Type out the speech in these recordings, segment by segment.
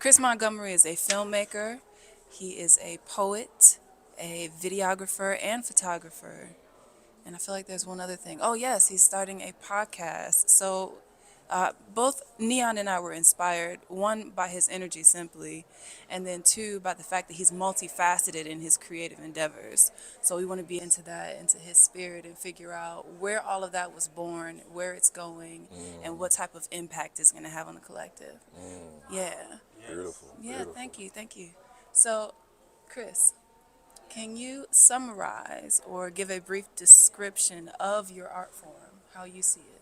Chris Montgomery is a filmmaker. He is a poet, a videographer, and photographer. And I feel like there's one other thing. Oh, yes, he's starting a podcast. So both Neon and I were inspired, one, by his energy simply, and then two, by the fact that he's multifaceted in his creative endeavors. So we want to be into that, into his spirit, and figure out where all of that was born, where it's going, and what type of impact it's going to have on the collective. Yeah. Beautiful, Yeah, beautiful. thank you, thank you. So, Chris, can you summarize or give a brief description of your art form, how you see it?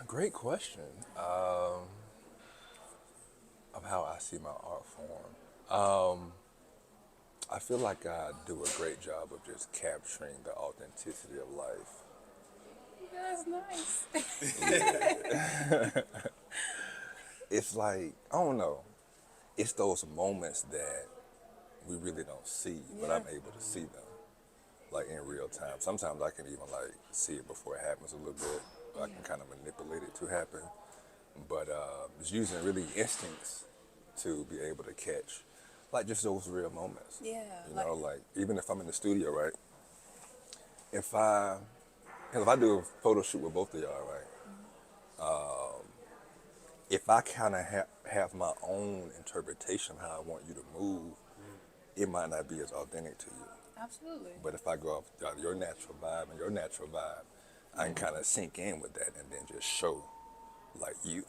Great question of how I see my art form. I feel like I do a great job of just capturing the authenticity of life. That's nice. It's like, I don't know, it's those moments that we really don't see, but Yeah. I'm able to see them, like in real time. Sometimes I can even like see it before it happens a little bit. I can kind of manipulate it to happen, but it's using really instincts to be able to catch, like just those real moments. Yeah, You like, know, like even if I'm in the studio, right? If I, if I do a photo shoot with both of y'all, right? If I kind of have my own interpretation of how I want you to move, it might not be as authentic to you. absolutely. But if I go off your natural vibe and your natural vibe, I can kind of sink in with that and then just show like you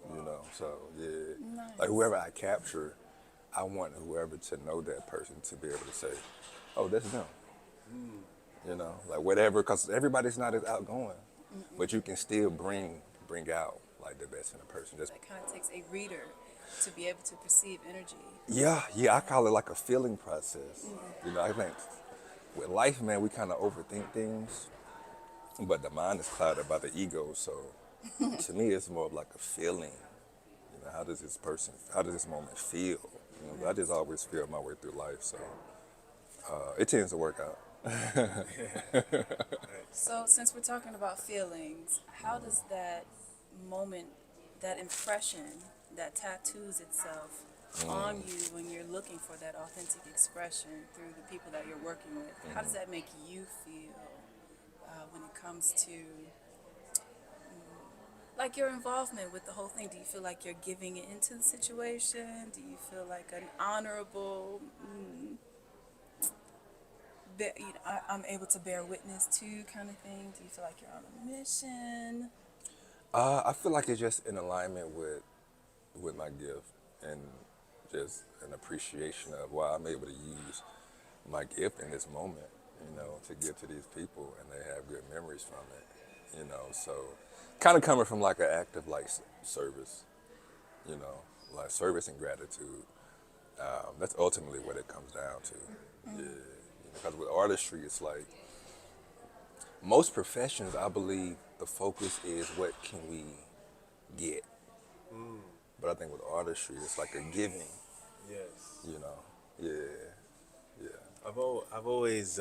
know. So yeah, like Nice. whoever I capture, I want whoever to know that person to be able to say, oh, that's them. You know, like whatever, because everybody's not as outgoing, but you can still bring out like the best in a person. Just That kind of takes a reader to be able to perceive energy. yeah, I call it like a feeling process. You know, I think with life, man, we kind of overthink things, but the mind is clouded by the ego. So to me, it's more of like a feeling. You know, how does this moment feel? You know, I just always feel my way through life, so it tends to work out. So, since we're talking about feelings, how does that moment, that impression that tattoos itself on you when you're looking for that authentic expression through the people that you're working with, how does that make you feel when it comes to like your involvement with the whole thing? Do you feel like you're giving into the situation? Do you feel like an honorable, I'm able to bear witness to kind of thing? Do you feel like you're on a mission? I feel like it's just in alignment with my gift and just an appreciation of why I'm able to use my gift in this moment, you know, to give to these people and they have good memories from it, you know. So kind of coming from like an act of like service, you know, like service and gratitude. That's ultimately what it comes down to. Yeah, because with artistry, it's like most professions, I believe the focus is what can we get. But I think with artistry, it's like a giving, Yes. you know. Yeah, yeah. I've always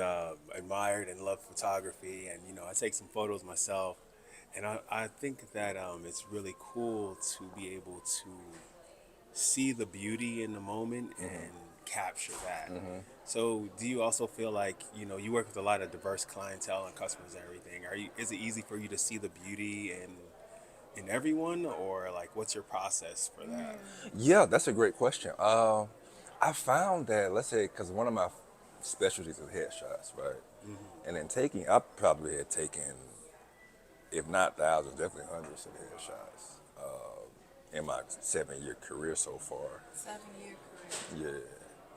admired and loved photography, and I take some photos myself, and I think that it's really cool to be able to see the beauty in the moment and capture that. So, do you also feel like you work with a lot of diverse clientele and customers and everything? Is it easy for you to see the beauty in everyone, or like what's your process for that? Yeah, that's a great question. I found that, let's say, because one of my specialties is headshots, right? And in taking, I probably had taken, if not thousands, definitely hundreds of headshots in my 7 year career so far. 7 year career.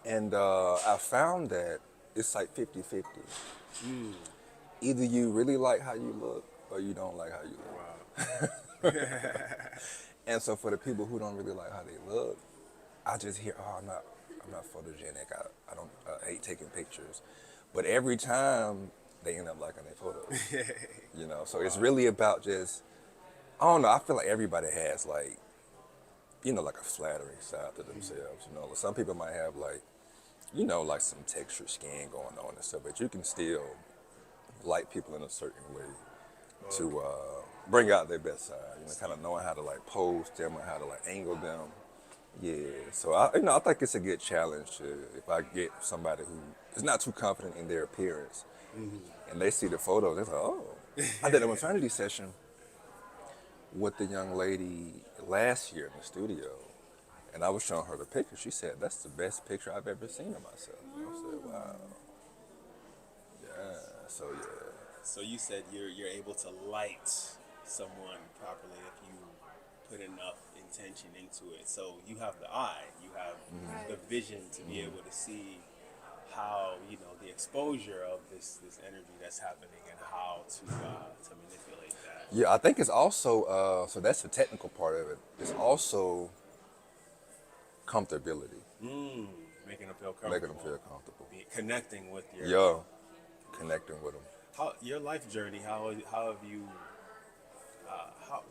Yeah. And I found that it's like 50-50. Either you really like how you look or you don't like how you look. Wow. And so for the people who don't really like how they look, I just hear, oh, I'm not photogenic. I don't I hate taking pictures. But every time they end up liking their photos, you know. So it's really about just, I don't know. I feel like everybody has like, you know, like a flattering side to themselves. You know, some people might have like, you know, like some texture skin going on and stuff, but you can still like people in a certain way to bring out their best side. You know, kind of knowing how to like pose them and how to like angle them. Yeah, so I think it's a good challenge to if I get somebody who is not too confident in their appearance, and they see the photos, they're like, oh. I did a maternity session with the young lady last year in the studio, and I was showing her the picture. She said, "That's the best picture I've ever seen of myself." And I said, "Wow, yeah." So yeah, So you said you're able to light someone properly if you put enough intention into it. So you have the eye, you have the Right. vision to be able to see how the exposure of this energy that's happening and how to manipulate that. yeah. I think it's also so that's the technical part of it. It's also comfortability, Making them feel making them comfortable, feel comfortable. connecting with your Yeah, connecting with them. how your life journey. How have you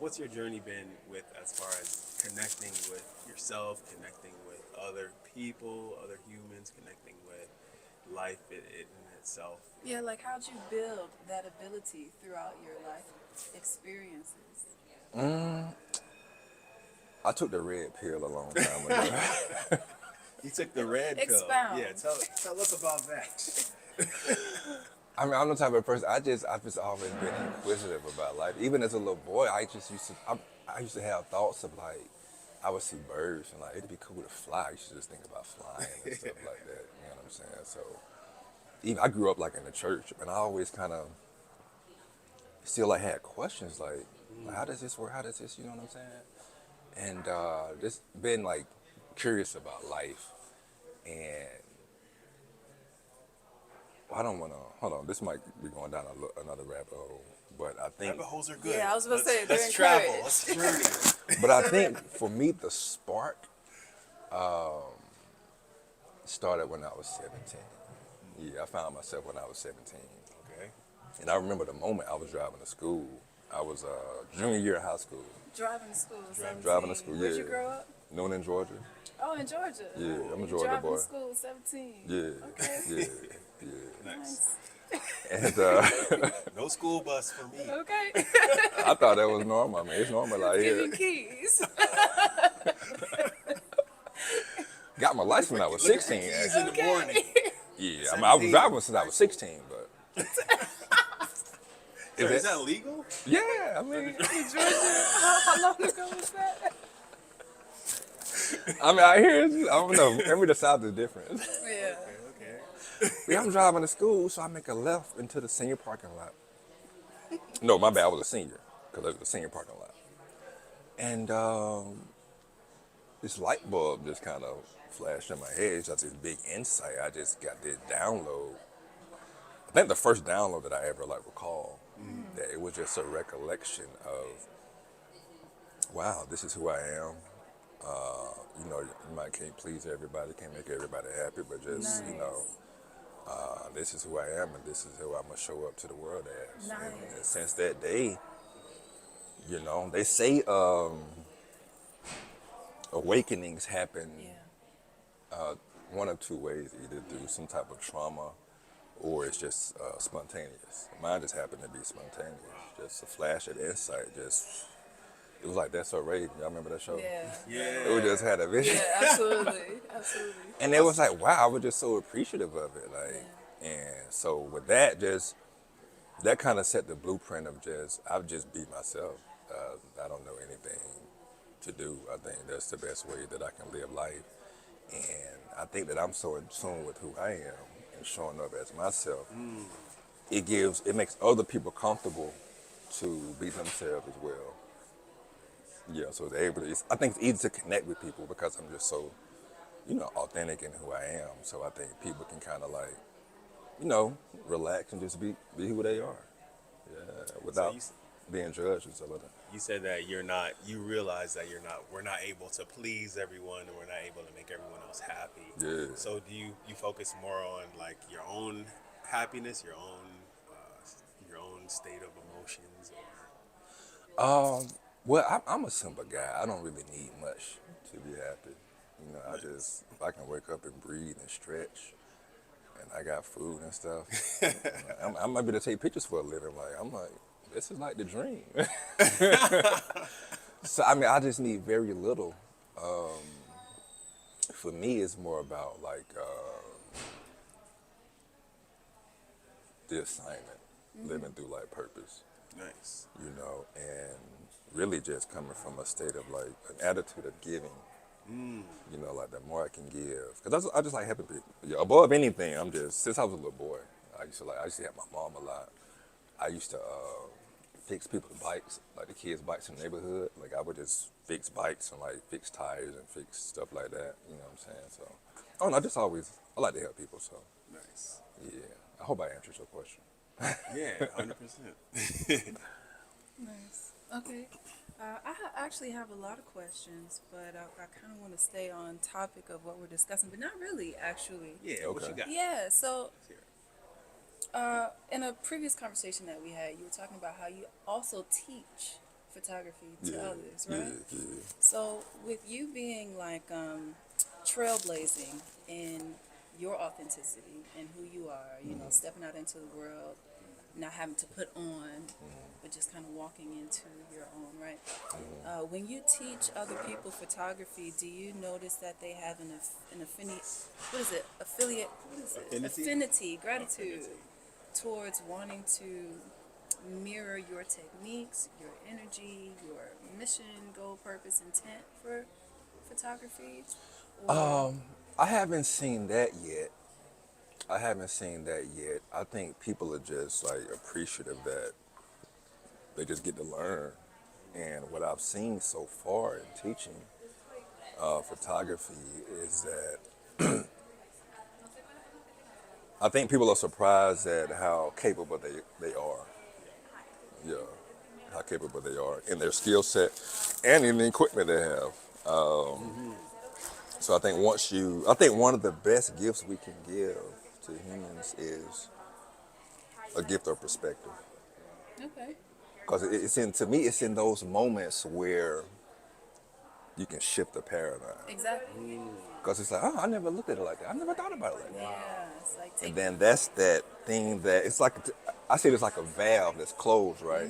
what's your journey been with as far as connecting with yourself, connecting with other people, other humans, connecting with life in itself? Yeah, like how'd you build that ability throughout your life experiences? I took the red pill a long time ago. You took the red pill. Expound. Yeah, tell us about that. I mean, I'm the type of person. I've just always been inquisitive about life. Even as a little boy, I used to have thoughts of like, I would see birds and like it'd be cool to fly. I used to just think about flying and stuff like that. You know what I'm saying? So, even I grew up like in the church, and I always kind of still like had questions like, how does this work? How does this? You know what I'm saying? And just been like curious about life, and I don't want to. Hold on, this might be going down another rabbit hole, but I think, Rabbit holes are good. Yeah, I was about to say, they're let's travel. encouraged. Let's journey. but I think for me the spark started when I was 17. Yeah, I found myself when I was 17, Okay. and I remember the moment I was driving to school. I was junior year of high school, Driving to school, 17. driving to school. Where'd Yeah, you grow up? Noonan, Georgia. Oh, in Georgia. Yeah, I'm a You Georgia driving boy. to school, 17. Yeah, Okay. yeah, yeah. Nice. And No school bus for me. Okay. I thought that was normal. I mean, it's normal out Give here. you keys. Got my license when I was Look at 16. the keys Actually. in the morning. Yeah, I mean, I was 17. driving since I was 16, but Is that legal? yeah, I mean, In Georgia. How long ago was that? I hear, I don't know, every the South is different. Yeah. Okay. Yeah, I'm driving to school, so I make a left into the senior parking lot. No, my bad, I was a senior, because it was the senior parking lot. And this light bulb just kind of flashed in my head. It's just this big insight. I just got this download. I think the first download that I ever like recall, that it was just a recollection of, wow, this is who I am. You might can't please everybody, can't make everybody happy, but just, this is who I am and this is who I'm going to show up to the world as. Nice. And since that day, they say awakenings happen Yeah. one of two ways, either through some type of trauma or it's just spontaneous. Mine just happened to be spontaneous. Just a flash of insight. It was like That's So Raven. Y'all remember that show? Yeah. Yeah. We just had a vision. Yeah, absolutely. Absolutely. And it was like, wow, I was just so appreciative of it. Like, and so with that, that kind of set the blueprint of I'll just be myself. I don't know anything to do. I think that's the best way that I can live life. And I think that I'm so in tune with who I am and showing up as myself. It makes other people comfortable to be themselves as well. Yeah, so I think it's easy to connect with people because I'm just so, authentic in who I am. So I think people can kind of like, relax and just be who they are. Yeah, without being judged and stuff like that. You said that you realize that we're not able to please everyone and we're not able to make everyone else happy. Yeah. So do you focus more on like your own happiness, your own state of emotions, or? Well, I'm a simple guy. I don't really need much to be happy. If I can wake up and breathe and stretch, and I got food and stuff, I might be able to take pictures for a living. I'm like, this is like the dream. So, I just need very little. for me, it's more about like the assignment, living through like purpose, Nice. you know, and really just coming from a state of like an attitude of giving. You know, like the more I can give, because I just like helping people. Yeah, above anything, I'm just since I was a little boy, I used to help my mom a lot. I used to fix people's bikes, like the kids' bikes in the neighborhood. Like I would just fix bikes and like fix tires and fix stuff like that. You know what I'm saying? So, oh no, I just always I like to help people. So Nice. yeah, I hope I answered your question. Yeah, 100%. Nice. Okay. Actually have a lot of questions, but I kind of want to stay on topic of what we're discussing, but not really, actually. Yeah, what you Okay. got? Yeah. So, Let's hear it. in a previous conversation that we had, you were talking about how you also teach photography to Yeah, others, yeah, right? yeah. So, with you being like trailblazing in your authenticity and who you are, you know, stepping out into the world, not having to put on, but just kind of walking into your own, right? When you teach other people photography, do you notice that they have an affinity, what is it, affiliate, what is it? Affinity? Gratitude Affinity. towards wanting to mirror your techniques, your energy, your mission, goal, purpose, intent for photography? Or, I haven't seen that yet. I haven't seen that yet. I think people are just like appreciative that they just get to learn. And what I've seen so far in teaching photography is that I think people are surprised at how capable they are. Yeah, how capable they are in their skill set and in the equipment they have. So I think one of the best gifts we can give to humans is a gift of perspective. okay, Because to me, it's in those moments where you can shift the paradigm. exactly. Because it's like, oh, I never looked at it like that. I never thought about it like that. Yeah, it's like And taking. then that's that thing that it's like, I see it as like a valve that's closed, right?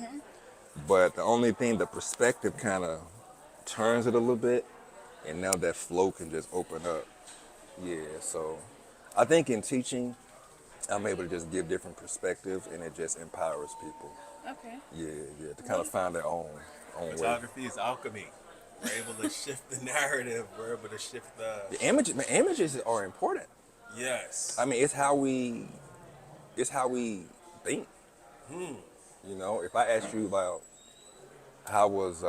But the only thing, the perspective kind of turns it a little bit, and now that flow can just open up. Yeah, so I think in teaching, I'm able to just give different perspectives, and it just empowers people. Okay. Yeah, yeah, to kind of find their own way. Photography is alchemy. We're able to shift the narrative. We're able to shift the. The images are important. Yes. I mean, it's how we think. You know, if I asked you about how was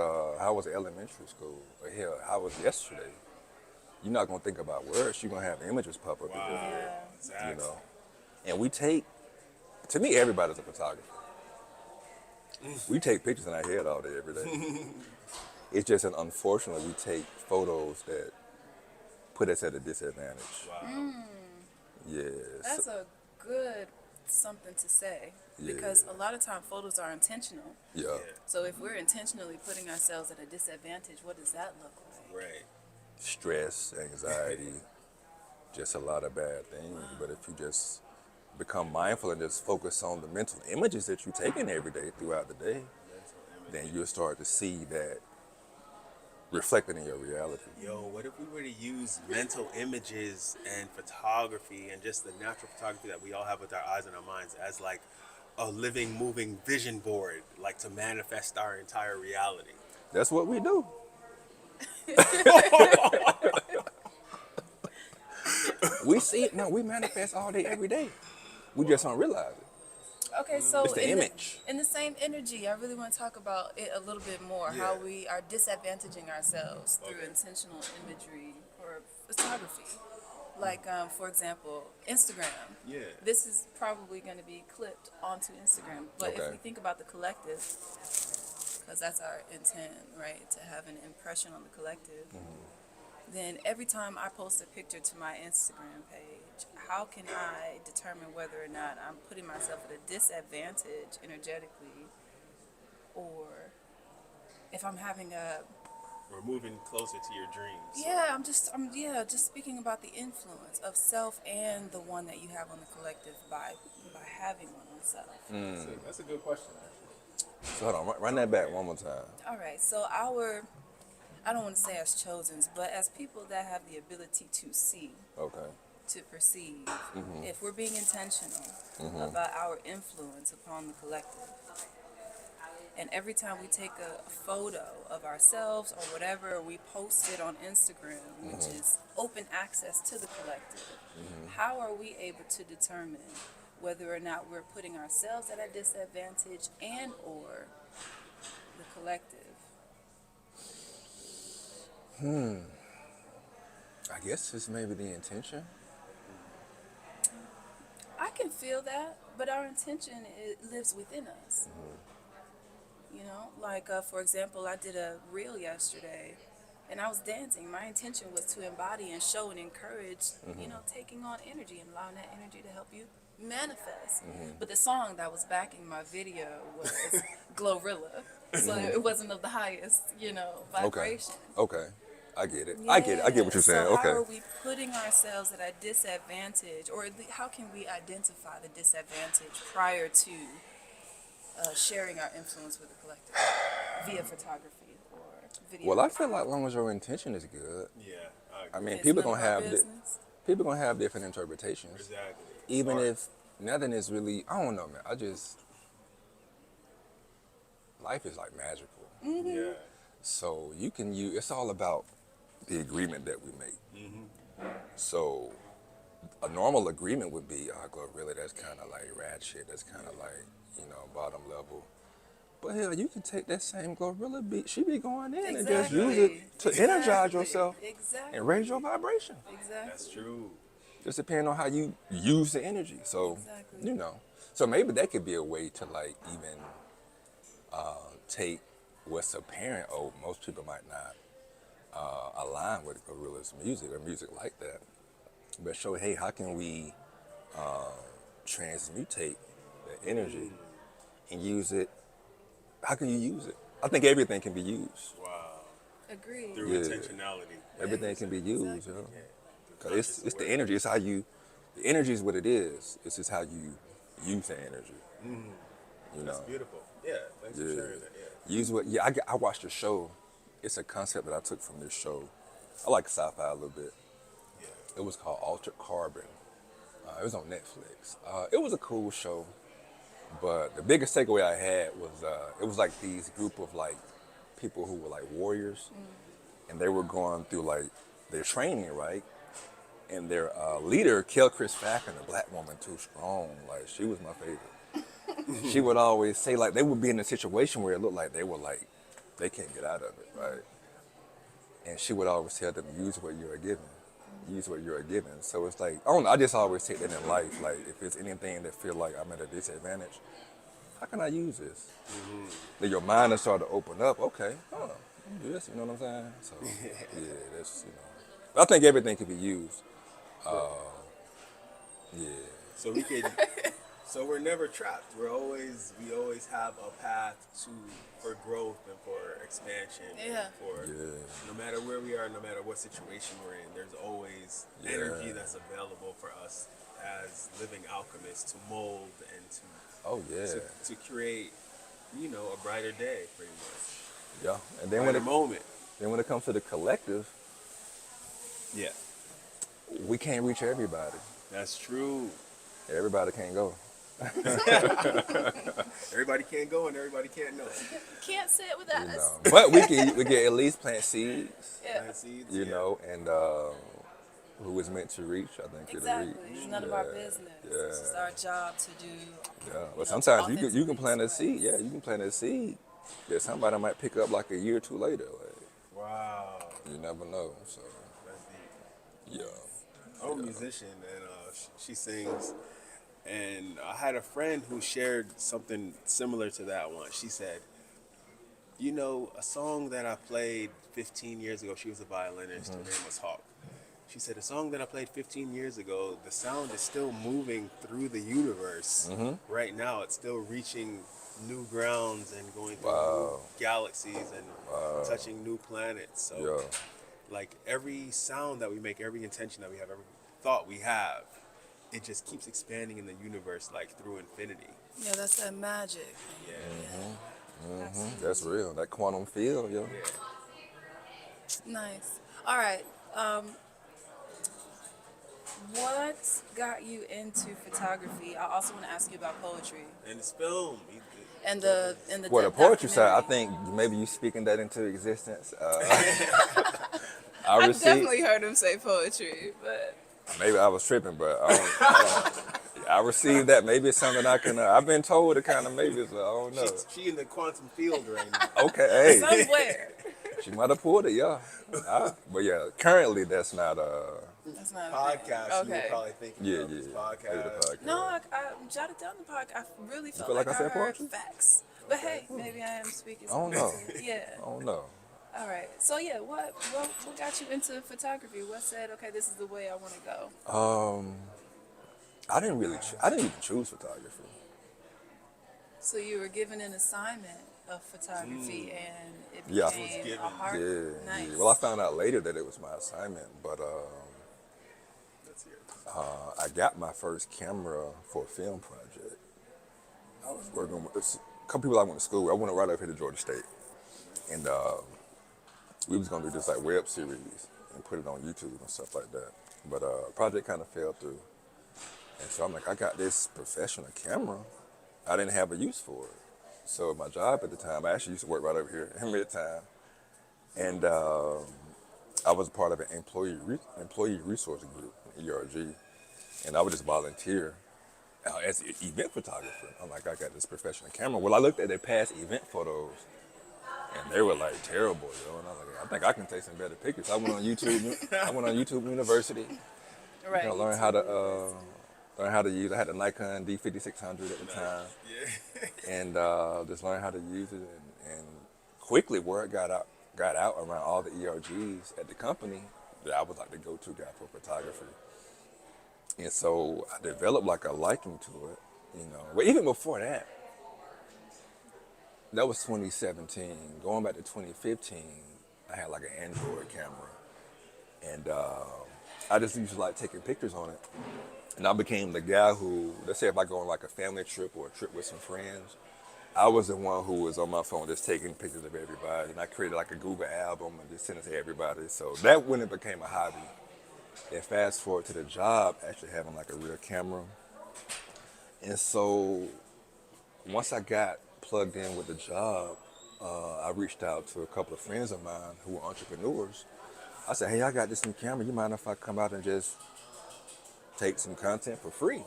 elementary school, or hell, how was yesterday, you're not gonna think about words. You're gonna have images pop up in your Wow. head. Yeah. You Exactly. know, and we take. To me, everybody's a photographer. We take pictures in our head all day, every day. It's just unfortunately we take photos that put us at a disadvantage. Wow. That's Yes. a good something to say Yeah. because a lot of time photos are intentional. Yeah. Yeah. So if we're intentionally putting ourselves at a disadvantage, what does that look like? Right. Stress, anxiety, just a lot of bad things. But if you just become mindful and just focus on the mental images that you're taking every day throughout the day, Mental then image. you'll start to see that reflected in your reality. Yo, what if we were to use mental images and photography and just the natural photography that we all have with our eyes and our minds as like a living, moving vision board, like to manifest our entire reality? That's what we do. We see it now. We manifest all day, every day. We just don't realize it. Okay, so It's the image. in the same energy, I really want to talk about it a little bit more. Yeah. How we are disadvantaging ourselves through Okay. intentional imagery or photography. Like, for example, Instagram. Yeah. This is probably going to be clipped onto Instagram. But if Okay. we think about the collective, because that's our intent, right? To have an impression on the collective. Then every time I post a picture to my Instagram page, how can I determine whether or not I'm putting myself at a disadvantage energetically, or if I'm having a We're moving closer to your dreams. just speaking about the influence of self and the one that you have on the collective by having one on self. That's a good question, actually. So hold on, run that back one more time. All right, so our I don't want to say as chosens, but as people that have the ability to see, Okay. to perceive, Mhm. if we're being intentional Mhm. about our influence upon the collective, and every time we take a photo of ourselves or whatever, we post it on Instagram, which Mhm. is open access to the collective, Mhm. how are we able to determine whether or not we're putting ourselves at a disadvantage and or the collective? Hmm. I guess it's maybe the intention. I can feel that, but our intention lives within us. Mhm. You know, like for example, I did a reel yesterday and I was dancing. My intention was to embody and show and encourage, you Mhm. know, taking on energy and allowing that energy to help you manifest. Mhm. But the song that was backing my video was Glorilla. So Mhm. it wasn't of the highest, you know, Okay. vibration. Okay. I get it. I get it. I get what Yeah. you're So saying. how Okay. are we putting ourselves at a disadvantage, or how can we identify the disadvantage prior to sharing our influence with the collective via photography or Well, I feel videography? like long as your intention is good, Yeah, I I agree. mean, It's none of our business. people gonna have different interpretations. Exactly. It's Even art. if nothing is really, I don't know, man. I just life is like magical. Mm-hmm. Yeah. So you can use. It's all about the agreement that we make. Hmm. So a normal agreement would be, oh, really, that's kind of like rat shit. That's kind of like, bottom level. But hell, you can take that same Glorilla beat, she be going in and just use it Exactly. to energize Exactly. yourself and raise your Exactly. vibration. That's Exactly. true. Just depending on how you use the energy. So, Exactly. you know, so maybe that could be a way to like even take what's apparent. Oh, most people might not align with Gorilla's music or music like that, but show, hey, how can we transmutate the energy Mm. and use it? How can you use it? I think everything can be used. Wow. Agreed. Through Yeah, intentionality, like everything you can said. be used, Exactly. Yeah. Through Cause conscious it's the awareness. energy. It's how you, the energy is what it is. It's just how you use the energy. Mm. You That's know. beautiful. Yeah. Thanks for Yeah. sharing that. Yeah. Use what? Yeah, I watched a show. It's a concept that I took from this show. I like sci-fi a little bit. Yeah. It was called Altered Carbon. It was on Netflix. It was a cool show, but the biggest takeaway I had was it was like these group of like people who were like warriors, and they were going through like their training, right? And their leader, Chris Facken, a black woman, too strong. Like she was my favorite. She would always say like they would be in a situation where it looked like they were like they can't get out of it, right? And she would always tell them, use what you are given. Use what you are given. So it's like, I don't know, I just always take that in life. Like if it's anything that feel like I'm at a disadvantage, how can I use this? Hmm. Then your mind will start to open up. Okay, this, you know what I'm saying? So yeah, that's But I think everything can be used. Yeah. So we could. So we're never trapped. We always have a path to for growth and for expansion and Yeah. for Yeah. no matter where we are, no matter what situation we're in, there's always energy Yeah. that's available for us as living alchemists to mold and Oh yeah. to create, a brighter day, pretty much. Yeah. And Brighter moment. then when it comes to the collective, Yeah, we can't reach everybody. that's true. Everybody can't go. Everybody can't go and everybody can't know. Can't sit with us. But we can at least plant seeds, Yeah. Plant seeds. and who is meant to reach, I think it'll Exactly. reach. It's none of our business. It's just Yeah. our job to do. Yeah. But To sometimes you can authentically plant a seed. express. Yeah, you can plant a seed that somebody might pick up like a year or two later. Like, Wow, you never know. So that's deep. yeah. I'm a musician and she sings. And I had a friend who shared something similar to that one. She said, a song that I played 15 years ago, she was a violinist, her name was Hawk. She said, a song that I played 15 years ago, the sound is still moving through the universe. Right now, it's still reaching new grounds and going through new Wow. galaxies and touching new planets. So, Yeah. like every sound that we make, every intention that we have, every thought we have, it just keeps expanding in the universe like through infinity. Yeah, that's that magic. Yeah. Yeah. That's real. That quantum field, yo. Yeah. Nice. All right. Um, what got you into photography? I also want to ask you about poetry And it's film. and the Well, the poetry side, I documentary. think maybe you speaking that into existence. I I received, definitely heard him say poetry, but maybe I was tripping, but I received that. Maybe it's something I can. I've been told it kind of maybe, so I don't know. She in the quantum field right now. Okay, hey, somewhere. she might have pulled it, yeah. But yeah, currently that's not. That's not a thing. Podcast, you were Okay. probably thinking Yeah, of yeah, this maybe the podcast. No, podcast. I jotted down the podcast. I really You felt feel like like I I said heard poetry? facts. But Okay. hey, maybe I am speaking I don't something know. into it. Yeah. I don't know. All right. So yeah, what got you into photography? What said, okay, this is the way I want to go? Um, I didn't even choose photography. So you were given an assignment of photography, and it Yeah. It was became a given. heart. Yeah, Nice. yeah. Well, I found out later that it was my assignment, but That's it. I got my first camera for a film project. I was working with a couple people I went to school with. I went right up here to Georgia State, and we was gonna do this like web series and put it on YouTube and stuff like that. But project kind of fell through, and so I'm like, I got this professional camera. I didn't have a use for it. So my job at the time, I actually used to work right over here in Midtown, and I was part of an employee resource group, ERG, and I would just volunteer as an event photographer. I'm like, I got this professional camera. Well, I looked at their past event photos, and they were like terrible, yo. And I was like, I think I can take some better pictures. I went on YouTube. I went on YouTube University. Right. Learn how to use. I had the Nikon D5600 at the time, Yeah. and just learn how to use it. And quickly, word got out around all the ERGs at the company that I was like the go-to guy for photography. And so I developed like a liking to it, you know. But even before that, that was 2017. Going back to 2015, I had like an Android camera, and I just used to like taking pictures on it. And I became the guy who, let's say if I go on like a family trip or a trip with some friends, I was the one who was on my phone just taking pictures of everybody. And I created like a Google album and just sent it to everybody. So that when it became a hobby. And fast forward to the job, actually having like a real camera. And so once I got plugged in with the job, I reached out to a couple of friends of mine who were entrepreneurs. I said, hey, I got this new camera. You mind if I come out and just take some content for free?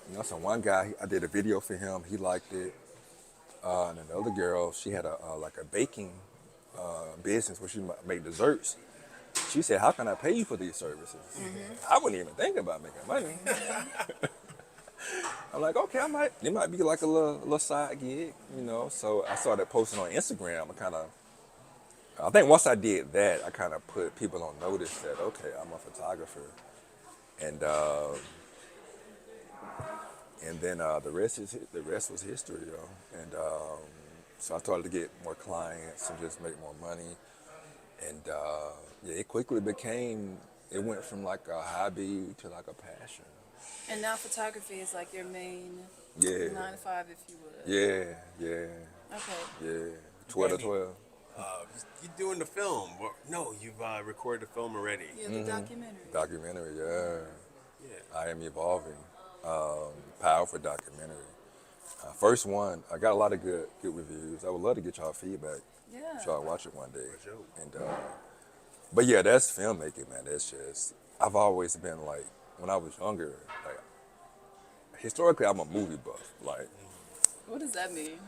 You know, so one guy, I did a video for him. He liked it. And another girl, she had a like a baking business where she made desserts. She said, how can I pay you for these services? I wouldn't even think about making money. I'm like, okay, it might be like a little side gig, you know. So I started posting on Instagram. I think once I did that, I kind of put people on notice that, okay, I'm a photographer. And then the rest was history, yo. And so I started to get more clients and just make more money. And yeah, it quickly became. It went from like a hobby to like a passion. And now photography is like your main Yeah, 9 to 5, if you would. yeah, yeah, Okay. yeah. 12 to Maybe. twelve. You're doing the film. No, you've recorded the film already. Yeah, the documentary. Documentary, yeah. Yeah. I am evolving. Powerful documentary. First one, I got a lot of good reviews. I would love to get y'all feedback. Yeah. Y'all watch it one day. sure. And but yeah, that's filmmaking, man. That's just I've always been like when I was younger, like historically I'm a movie buff. What does that mean?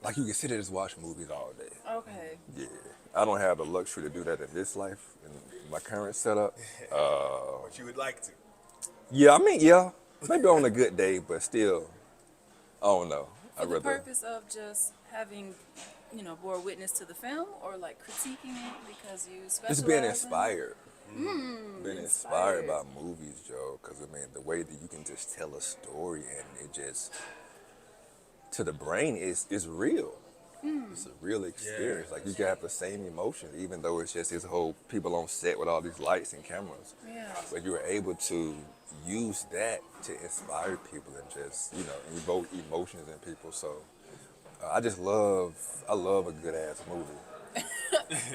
Like you can sit there and just watch movies all day. Okay. Yeah. I don't have the luxury to do that in this life, in my current setup. But you would like to. Yeah, I mean, yeah. Maybe on a good day, but still, I don't know. For I'd the rather. purpose of just having, bore witness to the film, or like critiquing it because you specialize Just being in it? inspired. Being inspired Inspired. by movies, Joe. Because, I mean, the way that you can just tell a story and it just, to the brain, is real. It's a real experience. Like, you can have the same emotions, even though it's just this whole people on set with all these lights and cameras. Yeah. But you were able to use that to inspire people and just, evoke emotions in people. So I love a good ass movie.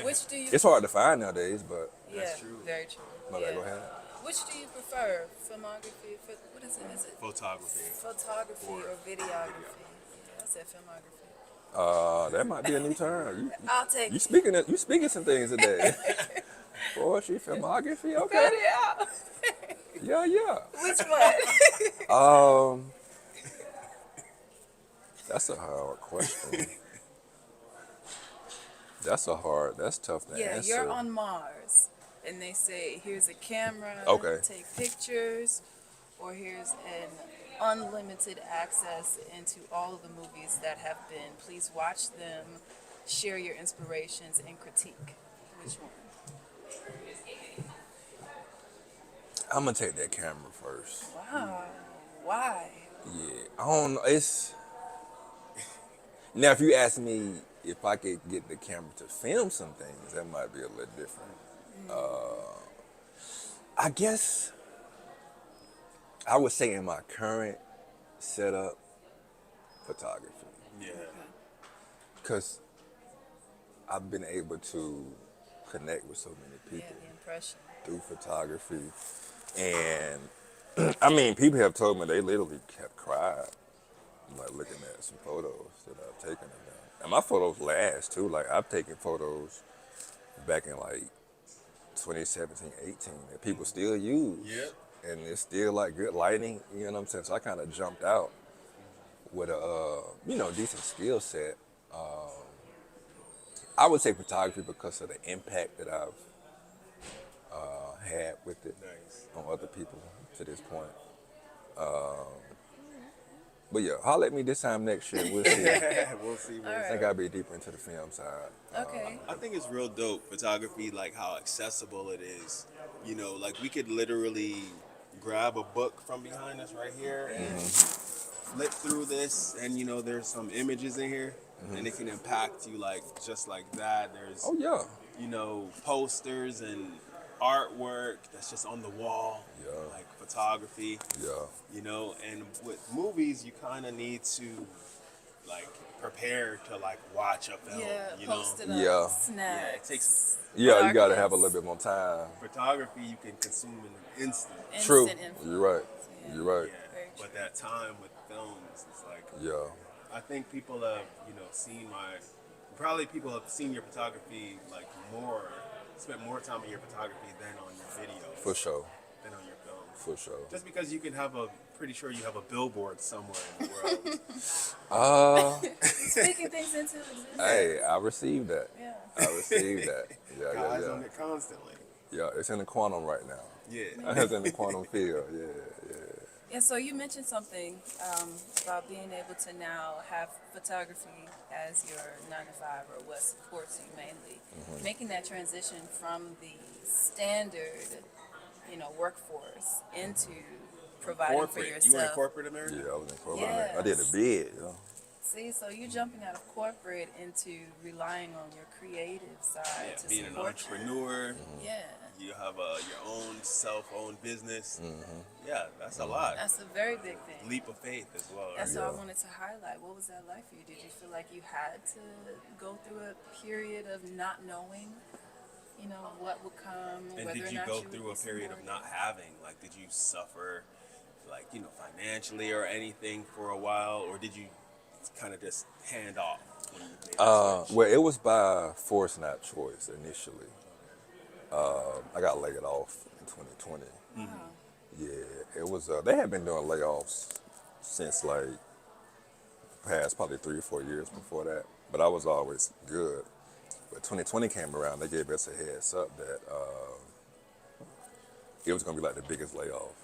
Which do you? It's hard to find nowadays, but Yeah, That's true. very true. my bad, go ahead. Which do you prefer? Filmography? What is it? Is it Photography. photography Or or video. videography? Yeah, I said filmography. That might be a new term. I'll take You it. speaking you speaking some things today. Poetry, filmography, okay. Cut it out. Yeah, yeah. Which one? Um, that's a hard question. That's tough to Yeah, answer. you're on Mars, and they say here's a camera, Okay. take pictures, or here's an unlimited access into all of the movies that have been. Please watch them, share your inspirations, and critique. Which one? I'm gonna take that camera first. Wow. Why? Yeah, I don't know. It's now if you ask me if I could get the camera to film some things, that might be a little different. I guess I would say in my current setup, photography, Yeah. because I've been able to connect with so many Yeah, people the impression. through photography, and I mean, people have told me they literally have cried, like looking at some photos that I've taken of them. And my photos last too. Like I've taken photos back in like 2017, 18 that people still use. Yep. And it's still like good lighting, you know what I'm saying? So I kind of jumped out with a, decent skill set. I would say photography because of the impact that I've had with it Nice. on other people to this point. But yeah, holler at me this time next year. We'll see. We'll see. All I right. think I'll be deeper into the film side. Okay. I think it's real dope photography, like how accessible it is. You know, like we could literally grab a book from behind us right here and flip through this, and there's some images in here, and it can impact you like just like that. There's Oh yeah. posters and artwork that's just on the wall, Yeah. like photography. Yeah. And with movies, you kind of need to like prepare to like watch a film. Yeah, post it Yeah. up. Snacks. Yeah, it takes Yeah, you gotta Darkness. have a little bit more time. photography you can consume in an instant. True. Instant influence. You're right. Yeah. You're right. Yeah, Very true. but that time with films is like Yeah. I think people have seen probably people have seen your photography like more, spent more time on your photography than on your videos. For sure. Than on your films. For sure. Just because you can have pretty sure you have a billboard somewhere in the world. Speaking things into existence. Hey, I received that. Yeah. I received that. Yeah, yeah, Guys on yeah. it constantly. Yeah, it's in the quantum right now. Yeah. It's in the quantum field. Yeah, yeah. Yeah, so you mentioned something about being able to now have photography as your 9 to 5 or what supports you mainly. Making that transition from the standard, workforce into providing for Corporate. yourself. You in corporate America? Yeah, I was in corporate. Yes. I did a bid, you know. See, so you're jumping out of corporate into relying on your creative side Yeah, to being an support entrepreneur. you. Yeah, You have your own self-owned business. Mm-hmm. Yeah, that's a lot. that's a very big thing. Leap of faith as well. That's Yeah. what I wanted to highlight. What was that like for you? Did you feel like you had to go through a period of not knowing, what would come, And whether did or you not go you would through be a period of supported? not having? Like, did you suffer, like, financially or anything for a while? Or did you kind of just hand off when you made that switch? Well, it was by force, not choice, initially. I got laid off in 2020. Wow. Yeah, it was, they had been doing layoffs since like past probably 3 or 4 years before that, but I was always good. But 2020 came around, they gave us a heads up that it was gonna be like the biggest layoff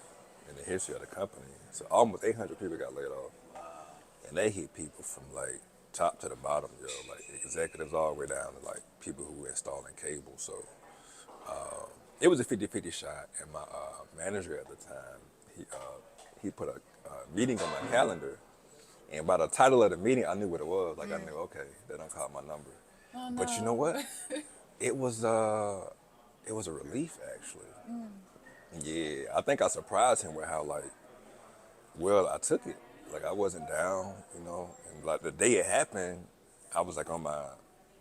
in the history of the company. So almost 800 people got laid off. And they hit people from like top to the bottom, like executives all the way down to like people who were installing cable. So it was a 50-50 shot, and my manager at the time, he put a meeting on my calendar, and by the title of the meeting, I knew what it was. Like I knew, okay, they don't call my number. Oh, But you know what? It was a relief actually. Yeah, I think I surprised him with how like well I took it. Like I wasn't down, and like the day it happened, I was like on my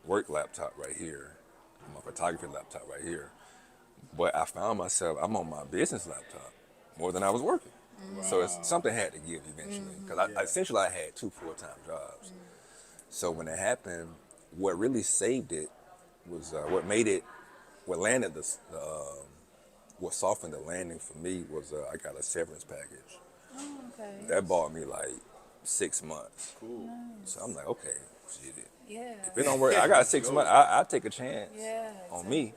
work laptop right here, my photography laptop right here. But I found myself, I'm on my business laptop more than I was working. So it's Wow. something had to give eventually. Because Yeah. essentially I had two full-time jobs. So when it happened, what really saved it was what made it, what landed what softened the landing for me was I got a severance package. Oh, okay. That bought me like 6 months. Cool. So I'm like, okay, shit. Yeah. If it don't work, I got 6 months. I take a chance Yeah. on Exactly. me.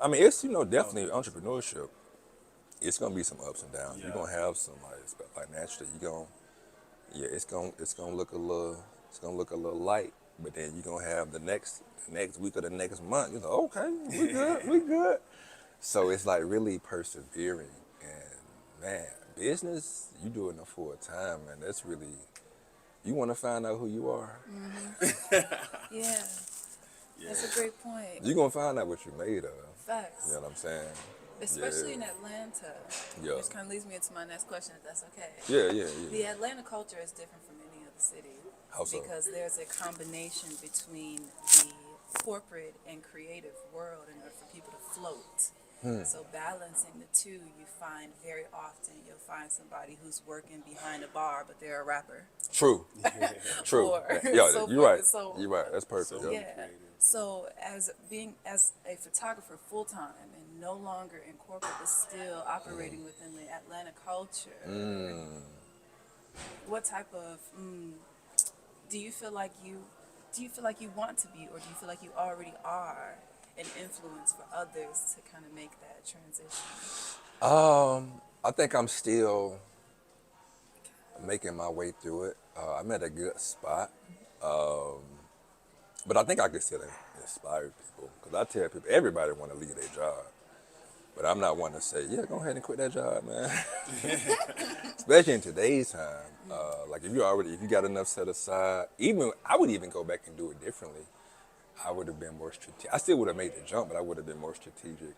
I mean, it's No, definitely entrepreneurship. It's gonna be some ups and downs. You're yeah. gonna have some like financially. It's gonna look a little light. But then you're gonna have the next week or the next month. You're like, okay, we good, we good. So it's like really persevering, and man, business you doing it full time, man. That's really, you want to find out who you are. Yeah. Yeah. That's a great point. You're gonna find out what you're made of. Facts. You know what I'm saying? Especially in Yeah. Atlanta. Yeah. Which kind of leads me into my next question, if that's okay. Yeah, yeah, The yeah. Atlanta culture is different from any other city. How so? Because there's a combination between the corporate and creative world in order for people to float. So balancing the two, you find very often you'll find somebody who's working behind a bar, but they're a rapper. True. True. Or Yeah, so you're forth right. and so on. You're right. That's perfect. So Yeah. Yeah. creative. So as a photographer full time and no longer in corporate, but still operating within the Atlanta culture, what type of do you feel like you want to be, or do you feel like you already are an influence for others to kind of make that transition? I think I'm still making my way through it. I'm at a good spot. But I think I can still inspire people. Because I tell people, everybody want to leave their job. But I'm not one to say, yeah, go ahead and quit that job, man. Especially in today's time. Like if you got enough set aside, I would even go back and do it differently. I would have been more strategic. I still would have made the jump, but I would have been more strategic.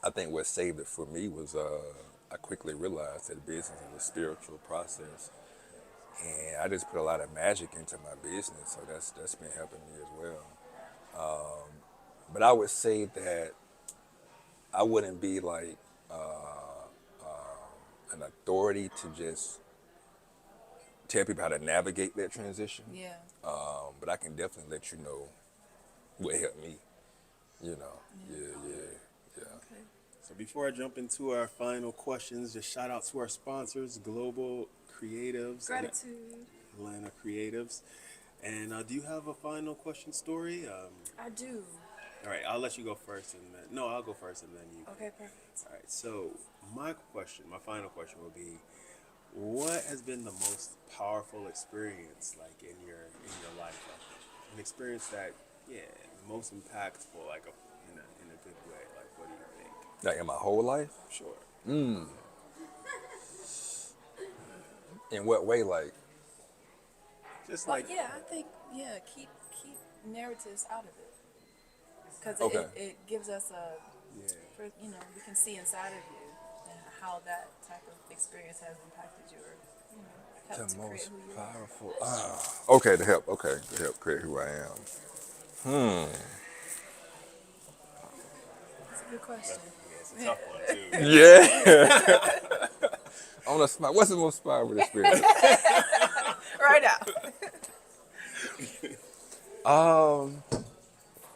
I think what saved it for me was I quickly realized that business is a spiritual process. And I just put a lot of magic into my business, so that's been helping me as well. But I would say that I wouldn't be like an authority to just tell people how to navigate that transition. Yeah. But I can definitely let you know what helped me. Yeah, yeah, yeah. Okay. So before I jump into our final questions, just shout out to our sponsors, Global Creatives and Gratitude. Atlanta Creatives. And do you have a final question story? I do. All right, I'll let you go first, and then no, I'll go first, and then you. Okay, perfect. All right. So my final question will be, what has been the most powerful experience, like in your life, like, an experience that, yeah, most impactful, like in a good way. Like, what do you think? Like in my whole life? Sure. In what way? Like, Just Well, like, yeah, I think keep narratives out of it, because Okay. it gives us yeah. we can see inside of you and how that type of experience has impacted you, or helped the to create most who you are. powerful. Okay, to help create who I am. That's a good question. Yeah, it's a tough one too. Yeah. On the spot, what's the most powerful experience? Right now.